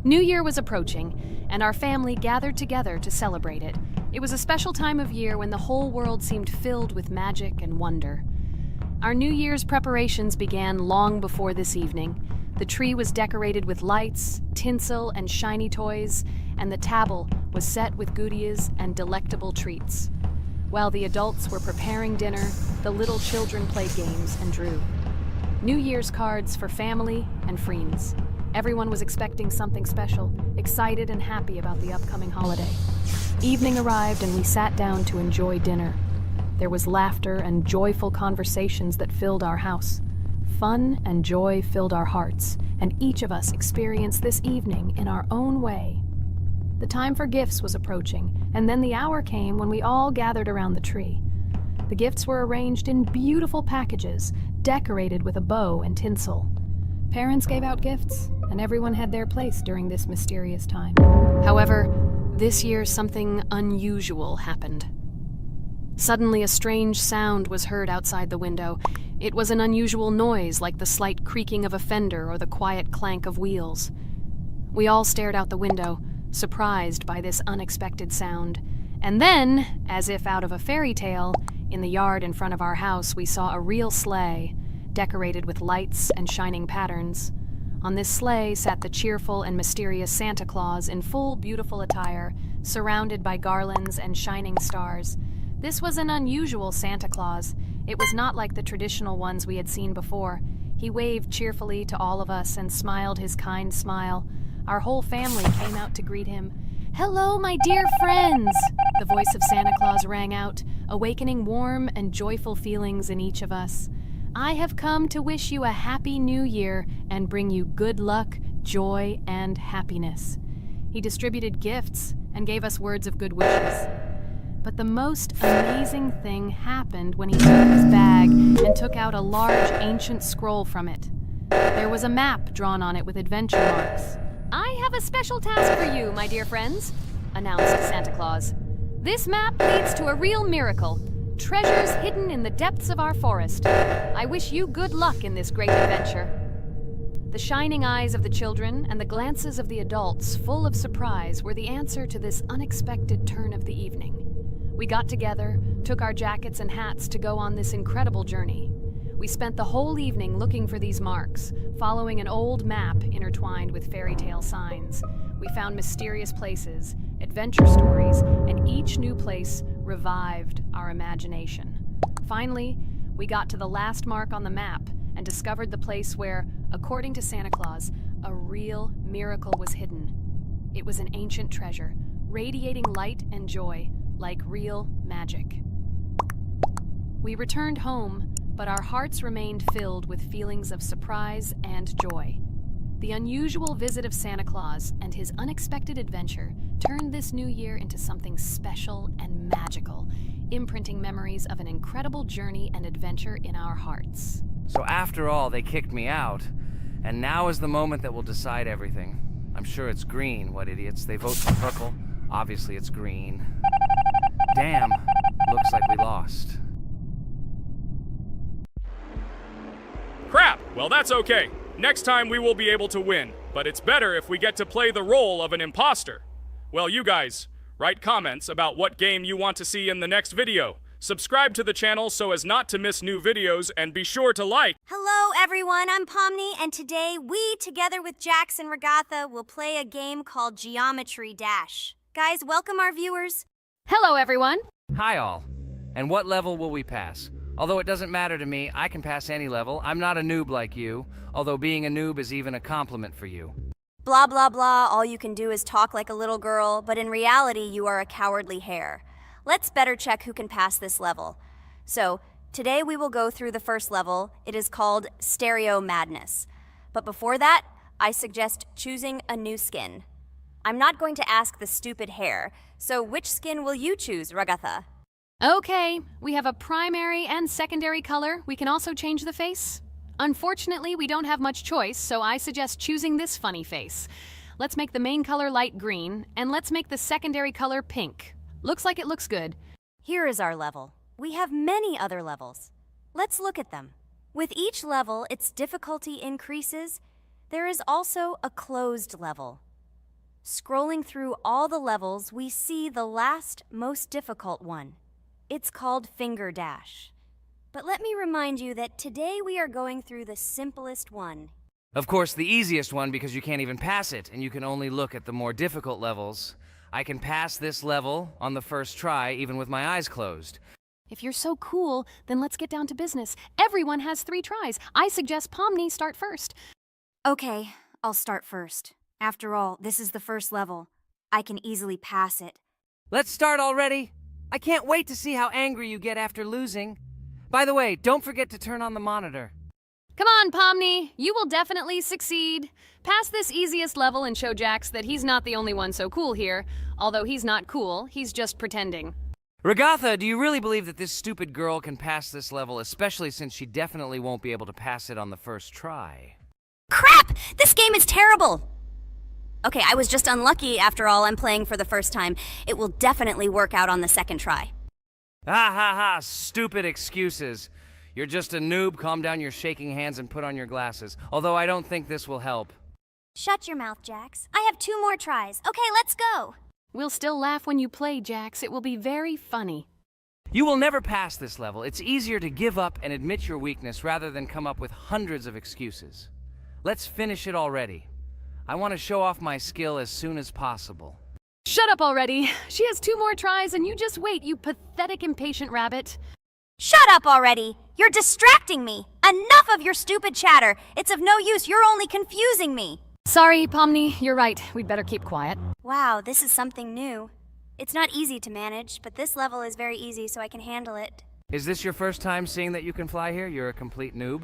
New Year was approaching, and our family gathered together to celebrate it. It was a special time of year when the whole world seemed filled with magic and wonder. Our New Year's preparations began long before this evening. The tree was decorated with lights, tinsel, and shiny toys, and the table was set with goodies and delectable treats. While the adults were preparing dinner, the little children played games and drew. New Year's cards for family and friends. Everyone was expecting something special, excited and happy about the upcoming holiday. Evening arrived and we sat down to enjoy dinner. There was laughter and joyful conversations that filled our house. Fun and joy filled our hearts, and each of us experienced this evening in our own way. The time for gifts was approaching, and then the hour came when we all gathered around the tree. The gifts were arranged in beautiful packages, decorated with a bow and tinsel. Parents gave out gifts, and everyone had their place during this mysterious time. However, this year something unusual happened. Suddenly a strange sound was heard outside the window. It was an unusual noise, like the slight creaking of a fender or the quiet clank of wheels. We all stared out the window, surprised by this unexpected sound. And then, as if out of a fairy tale, in the yard in front of our house we saw a real sleigh, decorated with lights and shining patterns. On this sleigh sat the cheerful and mysterious Santa Claus in full beautiful attire, surrounded by garlands and shining stars. This was an unusual Santa Claus. It was not like the traditional ones we had seen before. He waved cheerfully to all of us and smiled his kind smile. Our whole family came out to greet him. "Hello, my dear friends!" The voice of Santa Claus rang out, awakening warm and joyful feelings in each of us. "I have come to wish you a happy new year and bring you good luck, joy, and happiness." He distributed gifts and gave us words of good wishes. But the most amazing thing happened when he took his bag and took out a large ancient scroll from it. There was a map drawn on it with adventure marks. "I have a special task for you, my dear friends," announced Santa Claus. "This map leads to a real miracle. Treasures hidden in the depths of our forest. I wish you good luck in this great adventure." The shining eyes of the children and the glances of the adults, full of surprise, were the answer to this unexpected turn of the evening. We got together, took our jackets and hats to go on this incredible journey. We spent the whole evening looking for these marks, following an old map intertwined with fairy tale signs. We found mysterious places, adventure stories, and each new place revived our imagination. Finally, we got to the last mark on the map and discovered the place where, according to Santa Claus, a real miracle was hidden. It was an ancient treasure, radiating light and joy, like real magic. We returned home, but our hearts remained filled with feelings of surprise and joy. The unusual visit of Santa Claus and his unexpected adventure turned this new year into something special and magical, imprinting memories of an incredible journey and adventure in our hearts. So after all, they kicked me out, and now is the moment that will decide everything. I'm sure it's green, what idiots. They vote for purple. Obviously it's green. Damn, looks like we lost. Crap! Well, that's okay. Next time we will be able to win, but it's better if we get to play the role of an imposter. Well, you guys, write comments about what game you want to see in the next video. Subscribe to the channel so as not to miss new videos, and be sure to like. Hello, everyone. I'm Pomni, and today we, together with Jax and Regatha, will play a game called Geometry Dash. Guys, welcome our viewers. Hello, everyone. Hi all. And what level will we pass? Although it doesn't matter to me, I can pass any level. I'm not a noob like you, although being a noob is even a compliment for you. Blah, blah, blah. All you can do is talk like a little girl, but in reality, you are a cowardly hare. Let's better check who can pass this level. So, today we will go through the first level. It is called Stereo Madness. But before that, I suggest choosing a new skin. I'm not going to ask the stupid hare, so which skin will you choose, Regatha? Okay, we have a primary and secondary color. We can also change the face. Unfortunately, we don't have much choice, so I suggest choosing this funny face. Let's make the main color light green, and let's make the secondary color pink. Looks like it looks good. Here is our level. We have many other levels. Let's look at them. With each level, its difficulty increases. There is also a closed level. Scrolling through all the levels, we see the last, most difficult one. It's called Finger Dash. But let me remind you that today we are going through the simplest one. Of course, the easiest one because you can't even pass it, and you can only look at the more difficult levels. I can pass this level on the first try, even with my eyes closed. If you're so cool, then let's get down to business. Everyone has 3 tries. I suggest Pomni start first. Okay, I'll start first. After all, this is the first level. I can easily pass it. Let's start already! I can't wait to see how angry you get after losing. By the way, don't forget to turn on the monitor. Come on, Pomni. You will definitely succeed. Pass this easiest level and show Jax that he's not the only one so cool here. Although he's not cool, he's just pretending. Regatha, do you really believe that this stupid girl can pass this level, especially since she definitely won't be able to pass it on the first try? Crap! This game is terrible! Okay, I was just unlucky. After all, I'm playing for the first time. It will definitely work out on the second try. Ha ha ha, stupid excuses. You're just a noob, calm down your shaking hands and put on your glasses. Although I don't think this will help. Shut your mouth, Jax. I have 2 more tries. Okay, let's go! We'll still laugh when you play, Jax. It will be very funny. You will never pass this level. It's easier to give up and admit your weakness rather than come up with hundreds of excuses. Let's finish it already. I want to show off my skill as soon as possible. Shut up already. She has 2 more tries and you just wait, you pathetic impatient rabbit. Shut up already! You're distracting me! Enough of your stupid chatter! It's of no use, you're only confusing me! Sorry, Pomni, you're right. We'd better keep quiet. Wow, this is something new. It's not easy to manage, but this level is very easy, so I can handle it. Is this your first time seeing that you can fly here? You're a complete noob.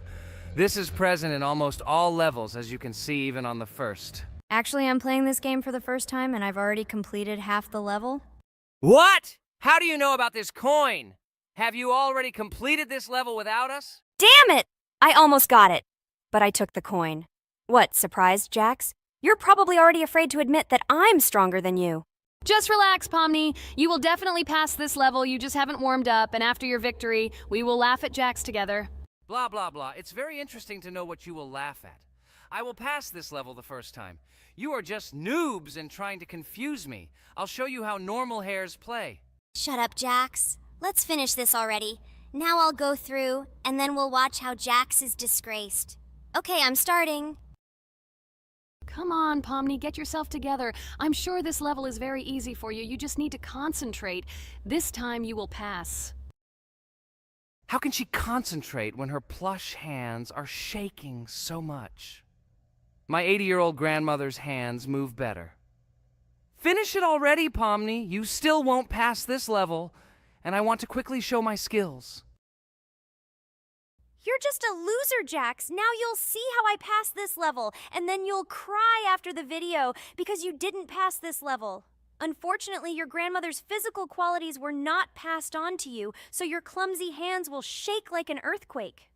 This is present in almost all levels, as you can see even on the first. Actually, I'm playing this game for the first time, and I've already completed half the level. What? How do you know about this coin? Have you already completed this level without us? Damn it! I almost got it, but I took the coin. What, surprised, Jax? You're probably already afraid to admit that I'm stronger than you. Just relax, Pomni. You will definitely pass this level, you just haven't warmed up, and after your victory, we will laugh at Jax together. Blah, blah, blah. It's very interesting to know what you will laugh at. I will pass this level the first time. You are just noobs and trying to confuse me. I'll show you how normal hares play. Shut up, Jax. Let's finish this already. Now I'll go through, and then we'll watch how Jax is disgraced. Okay, I'm starting. Come on, Pomni, get yourself together. I'm sure this level is very easy for you. You just need to concentrate. This time you will pass. How can she concentrate when her plush hands are shaking so much? My 80-year-old grandmother's hands move better. Finish it already, Pomni. You still won't pass this level, and I want to quickly show my skills. You're just a loser, Jax. Now you'll see how I pass this level, and then you'll cry after the video because you didn't pass this level. Unfortunately, your grandmother's physical qualities were not passed on to you, so your clumsy hands will shake like an earthquake.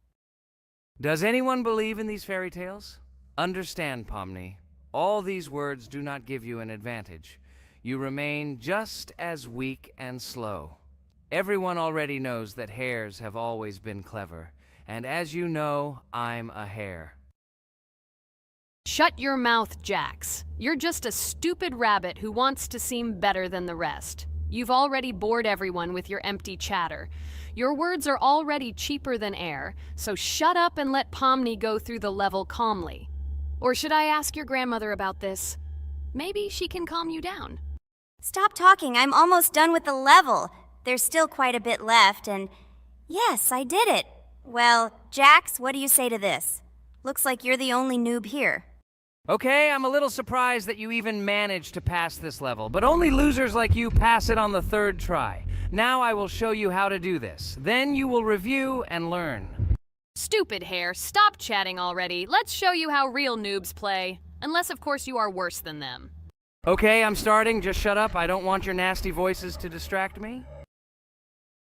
Does anyone believe in these fairy tales? Understand, Pomni. All these words do not give you an advantage. You remain just as weak and slow. Everyone already knows that hares have always been clever. And as you know, I'm a hare. Shut your mouth, Jax. You're just a stupid rabbit who wants to seem better than the rest. You've already bored everyone with your empty chatter. Your words are already cheaper than air, so shut up and let Pomni go through the level calmly. Or should I ask your grandmother about this? Maybe she can calm you down. Stop talking, I'm almost done with the level. There's still quite a bit left, and yes, I did it. Well, Jax, what do you say to this? Looks like you're the only noob here. Okay, I'm a little surprised that you even managed to pass this level, but only losers like you pass it on the third try. Now I will show you how to do this. Then you will review and learn. Stupid hare, stop chatting already. Let's show you how real noobs play. Unless, of course, you are worse than them. Okay, I'm starting. Just shut up. I don't want your nasty voices to distract me.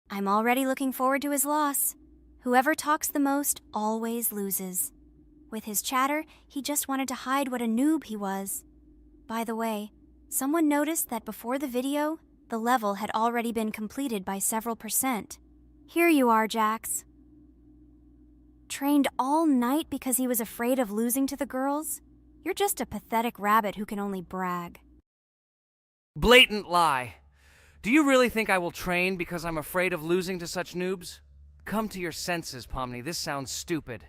I'm already looking forward to his loss. Whoever talks the most always loses. With his chatter, he just wanted to hide what a noob he was. By the way, someone noticed that before the video, the level had already been completed by several %. Here you are, Jax. Trained all night because he was afraid of losing to the girls? You're just a pathetic rabbit who can only brag. Blatant lie. Do you really think I will train because I'm afraid of losing to such noobs? Come to your senses, Pomni. This sounds stupid.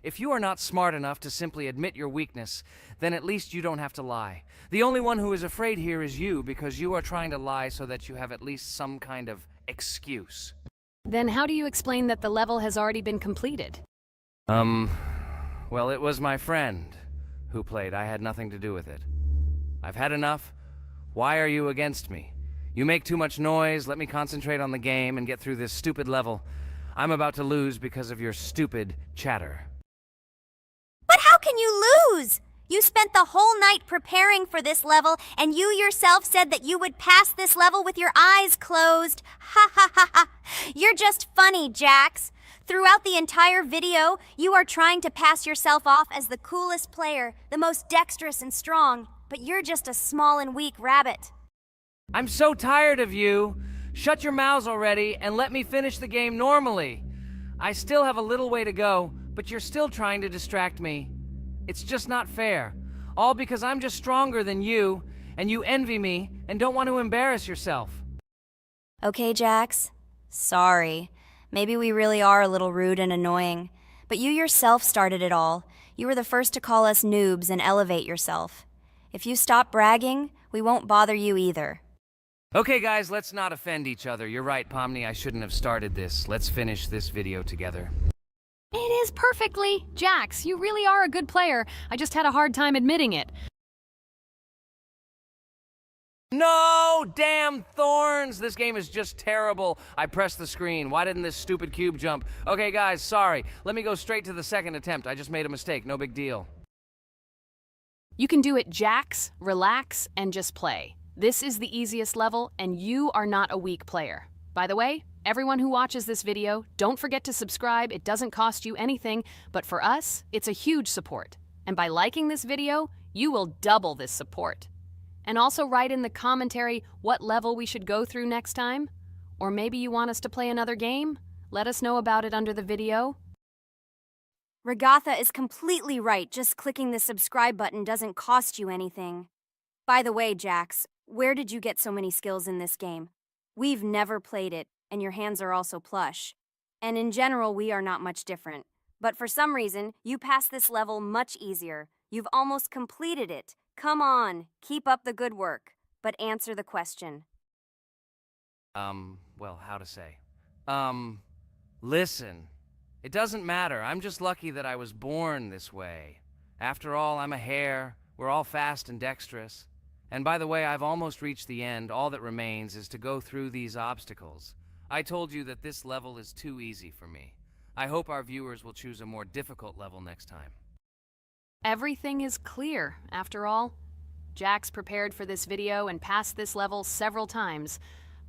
If you are not smart enough to simply admit your weakness, then at least you don't have to lie. The only one who is afraid here is you, because you are trying to lie so that you have at least some kind of excuse. Then how do you explain that the level has already been completed? Well, it was my friend who played. I had nothing to do with it. I've had enough. Why are you against me? You make too much noise. Let me concentrate on the game and get through this stupid level. I'm about to lose because of your stupid chatter. But how can you lose? You spent the whole night preparing for this level, and you yourself said that you would pass this level with your eyes closed. Ha ha ha ha. You're just funny, Jax. Throughout the entire video, you are trying to pass yourself off as the coolest player, the most dexterous and strong, but you're just a small and weak rabbit. I'm so tired of you. Shut your mouths already and let me finish the game normally. I still have a little way to go, but you're still trying to distract me. It's just not fair. All because I'm just stronger than you, and you envy me and don't want to embarrass yourself. Okay, Jax. Sorry. Maybe we really are a little rude and annoying. But you yourself started it all. You were the first to call us noobs and elevate yourself. If you stop bragging, we won't bother you either. Okay, guys, let's not offend each other. You're right, Pomni, I shouldn't have started this. Let's finish this video together. It is perfectly. Jax, you really are a good player. I just had a hard time admitting it. No! Damn thorns! This game is just terrible. I pressed the screen. Why didn't this stupid cube jump? Okay, guys, sorry. Let me go straight to the second attempt. I just made a mistake. No big deal. You can do it, Jax, relax, and just play. This is the easiest level, and you are not a weak player. By the way, everyone who watches this video, don't forget to subscribe. It doesn't cost you anything, but for us, it's a huge support. And by liking this video, you will double this support. And also write in the commentary what level we should go through next time. Or maybe you want us to play another game? Let us know about it under the video. Regatha is completely right. Just clicking the subscribe button doesn't cost you anything. By the way, Jax, where did you get so many skills in this game? We've never played it, and your hands are also plush. And in general, we are not much different. But for some reason, you passed this level much easier. You've almost completed it. Come on, keep up the good work, but answer the question. Well, how to say? Listen. It doesn't matter. I'm just lucky that I was born this way. After all, I'm a hare. We're all fast and dexterous. And by the way, I've almost reached the end. All that remains is to go through these obstacles. I told you that this level is too easy for me. I hope our viewers will choose a more difficult level next time. Everything is clear, after all. Jax prepared for this video and passed this level several times.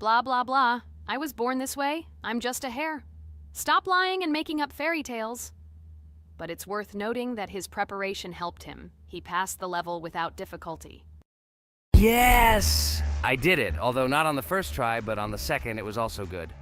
Blah, blah, blah. I was born this way. I'm just a hare. Stop lying and making up fairy tales. But it's worth noting that his preparation helped him. He passed the level without difficulty. Yes! I did it, although not on the first try, but on the second it was also good.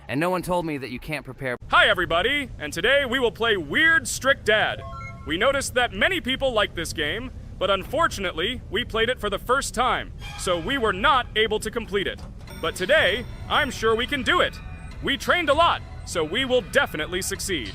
And no one told me that you can't prepare. Hi everybody, and today we will play Weird Strict Dad. We noticed that many people like this game, but unfortunately, we played it for the first time, so we were not able to complete it. But today, I'm sure we can do it. We trained a lot, so we will definitely succeed.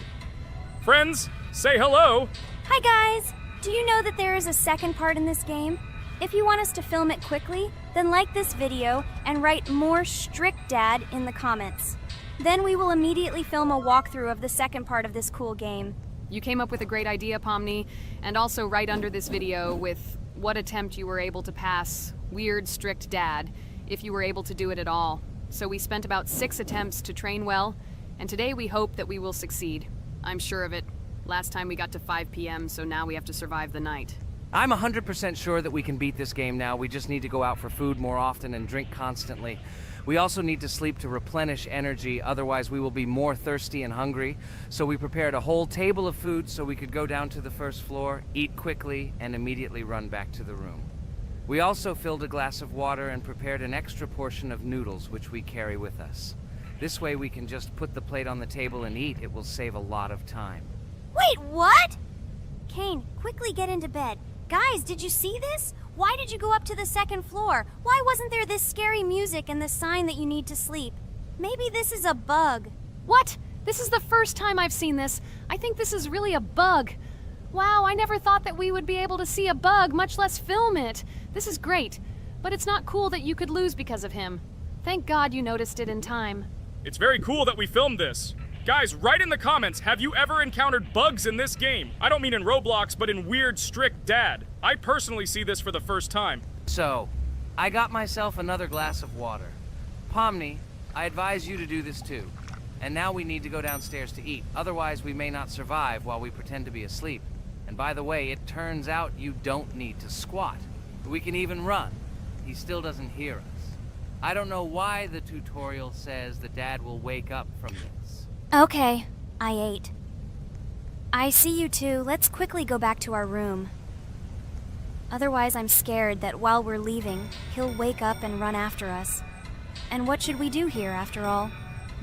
Friends, say hello. Hi guys! Do you know that there is a second part in this game? If you want us to film it quickly, then like this video and write more strict dad in the comments. Then we will immediately film a walkthrough of the second part of this cool game. You came up with a great idea, Pomni, and also write under this video with what attempt you were able to pass Weird Strict Dad, if you were able to do it at all. So we spent about 6 attempts to train well, and today we hope that we will succeed. I'm sure of it. Last time we got to 5 p.m., so now we have to survive the night. I'm 100% sure that we can beat this game now. We just need to go out for food more often and drink constantly. We also need to sleep to replenish energy, otherwise we will be more thirsty and hungry. So we prepared a whole table of food so we could go down to the first floor, eat quickly, and immediately run back to the room. We also filled a glass of water and prepared an extra portion of noodles, which we carry with us. This way we can just put the plate on the table and eat. It will save a lot of time. Wait, what? Kane, quickly get into bed. Guys, did you see this? Why did you go up to the second floor? Why wasn't there this scary music and the sign that you need to sleep? Maybe this is a bug. What? This is the first time I've seen this. I think this is really a bug. Wow, I never thought that we would be able to see a bug, much less film it. This is great, but it's not cool that you could lose because of him. Thank God you noticed it in time. It's very cool that we filmed this. Guys, write in the comments, have you ever encountered bugs in this game? I don't mean in Roblox, but in Weird Strict Dad. I personally see this for the first time. So, I got myself another glass of water. Pomni, I advise you to do this too. And now we need to go downstairs to eat. Otherwise, we may not survive while we pretend to be asleep. And by the way, it turns out you don't need to squat. We can even run. He still doesn't hear us. I don't know why the tutorial says that Dad will wake up from this. Okay, I ate. I see you two. Let's quickly go back to our room. Otherwise, I'm scared that while we're leaving, he'll wake up and run after us. And what should we do here, after all?